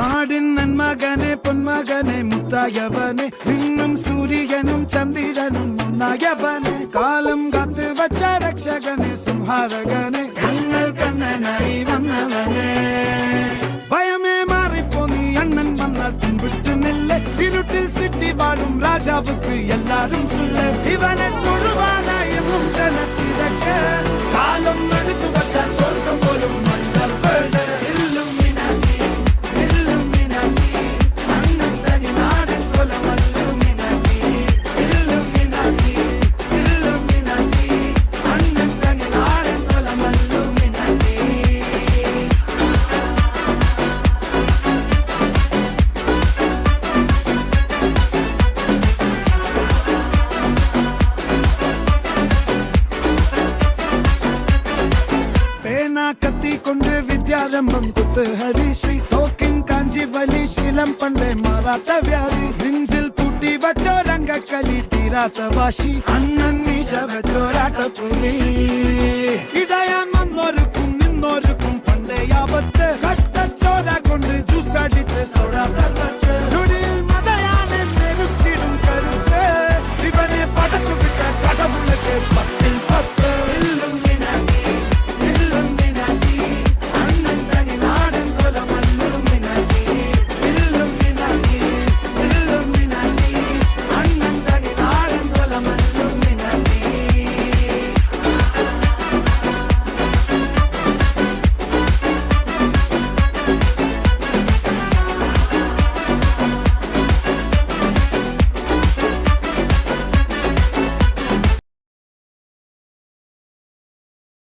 നാടിൻ നന്മകനെ പൊന്മകനെ മുത്തായവനെ നിന്നും സൂര്യനും ചന്ദ്രനും ഒന്നായവനെ കാലം കാത്ത് വച്ച രക്ഷകനെ സംഹാരകനെ ഞങ്ങൾ കണ്ണനായി വന്നവനെ ഭയമേ മാറിപ്പോ നീ അണ്ണൻ വന്നാൽ തുമ്പിട്ട് നില്ലേ ഇരുട്ടിൽ സിറ്റി വാഴും രാജാവുക്ക് എല്ലാരും സുല്ല ഇവനെ തൊഴുവാനായെന്നും ജനത്തിരക്ക് കാലം എടുത്തു വച്ചാൽ സ്വർഗം പോലും മണ്ണൽ വീട് കത്തിക്കൊണ്ട് വിദ്യാരംഭം കുത്ത് ഹരിശ്രീ തോക്കിൻ കാഞ്ചി വലി ശീലം പണ്ടേ മാറാത്ത വ്യാധി നെഞ്ചിൽ പൂട്ടി വച്ചോരംഗക്കലി തീരാത്ത വാശി അണ്ണൻ മീശ വെച്ചോരാട്ട പുലി ഇടയാൻ വന്നൊരു